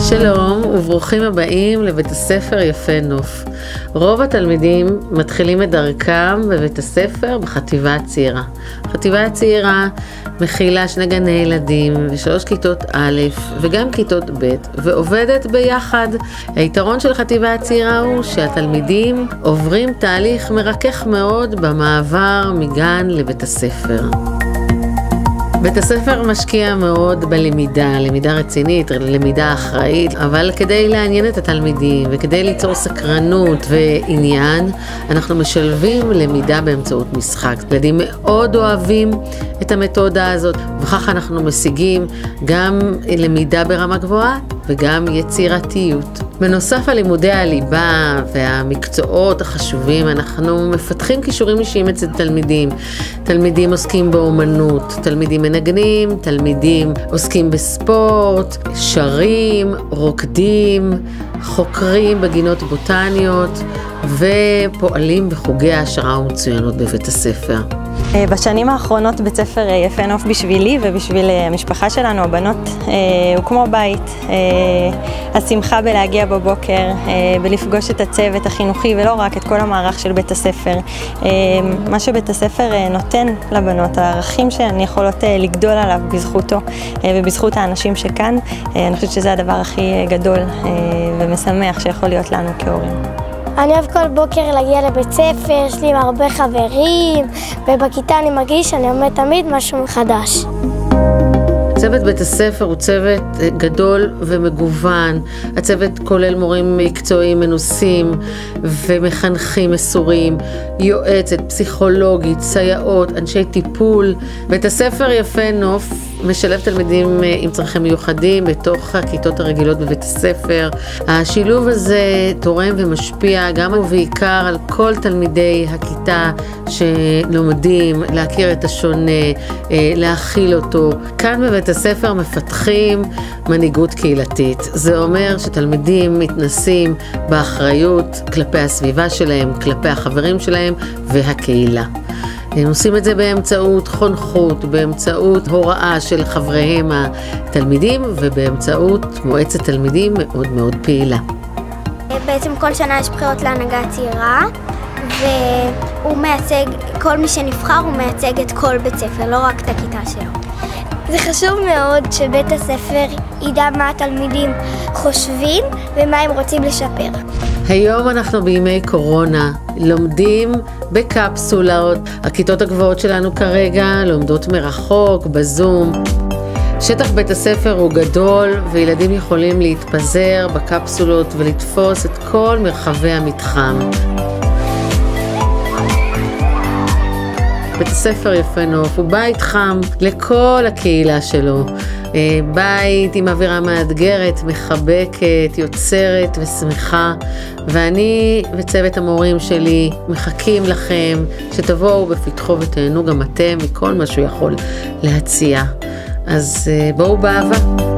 שלום וברוכים הבאים לבית הספר יפה נוף. רוב התלמידים מתחילים את דרכם בבית הספר בחטיבה הצעירה. חטיבה הצעירה מכילה 2 גני ילדים ו3 כיתות א' וגם כיתות ב' ועובדת ביחד. היתרון של חטיבה הצעירה הוא שהתלמידים עוברים תהליך מרכך מאוד במעבר מגן לבית הספר. בית הספר משקיע מאוד בלמידה, למידה רצינית, למידה אחראית, אבל כדי לעניין את התלמידים וכדי ליצור סקרנות ועניין, אנחנו משלבים למידה באמצעות משחק. ילדים מאוד אוהבים את המתודה הזאת, וכך אנחנו משיגים גם למידה ברמה גבוהה וגם יצירתיות. בנוסף על לימודי הליבה והמקצועות החשובים, אנחנו מפתחים כישורים אישיים אצל תלמידים. תלמידים עוסקים באומנות, תלמידים מנגנים, תלמידים עוסקים בספורט, שרים, רוקדים, חוקרים בגינות בוטניות ופועלים בחוגי העשרה ומצוינות בבית הספר. בשנים האחרונות בית ספר יפה נוף בשבילי ובשביל המשפחה שלנו, הבנות, הוא כמו בית. השמחה בלהגיע בבוקר, בלפגוש את הצוות החינוכי ולא רק את כל המערך של בית הספר. מה שבית הספר נותן לבנות, הערכים שהן יכולות לגדול עליו בזכותו ובזכות האנשים שכאן, אני חושבת שזה הדבר הכי גדול ומשמח שיכול להיות לנו כהורים. אני אוהב כל בוקר להגיע לבית ספר, יש לי הרבה חברים, ובכיתה אני מרגיש שאני לומד תמיד משהו חדש. צוות בית הספר הוא צוות גדול ומגוון. הצוות כולל מורים מקצועיים מנוסים ומחנכים מסורים, יועצת, פסיכולוגית, סייעות, אנשי טיפול. בית הספר יפה נוף משלב תלמידים עם צרכים מיוחדים בתוך הכיתות הרגילות בבית הספר. השילוב הזה תורם ומשפיע גם ובעיקר על כל תלמידי הכיתה שלומדים להכיר את השונה, להכיל אותו. כאן בבית הספר מפתחים מנהיגות קהילתית. זה אומר שתלמידים מתנסים באחריות כלפי הסביבה שלהם, כלפי החברים שלהם והקהילה. הם עושים את זה באמצעות חונכות, באמצעות הוראה של חבריהם התלמידים ובאמצעות מועצת תלמידים מאוד מאוד פעילה. בעצם כל שנה יש בחירות להנהגה צעירה, והוא מייצג, כל מי שנבחר הוא מייצג את כל בית ספר, לא רק את הכיתה שלו. זה חשוב מאוד שבית הספר ידע מה התלמידים חושבים ומה הם רוצים לשפר. היום אנחנו בימי קורונה, לומדים בקפסולות. הכיתות הגבוהות שלנו כרגע לומדות מרחוק, בזום. שטח בית הספר הוא גדול וילדים יכולים להתפזר בקפסולות ולתפוס את כל מרחבי המתחם. בית הספר יפה נוף הוא בית חם לכל הקהילה שלו. בית עם אווירה מאתגרת, מחבקת, יוצרת ושמחה. ואני וצוות המורים שלי מחכים לכם שתבואו בפתחו ותהנו גם אתם מכל מה שהוא יכול להציע. אז בואו באהבה.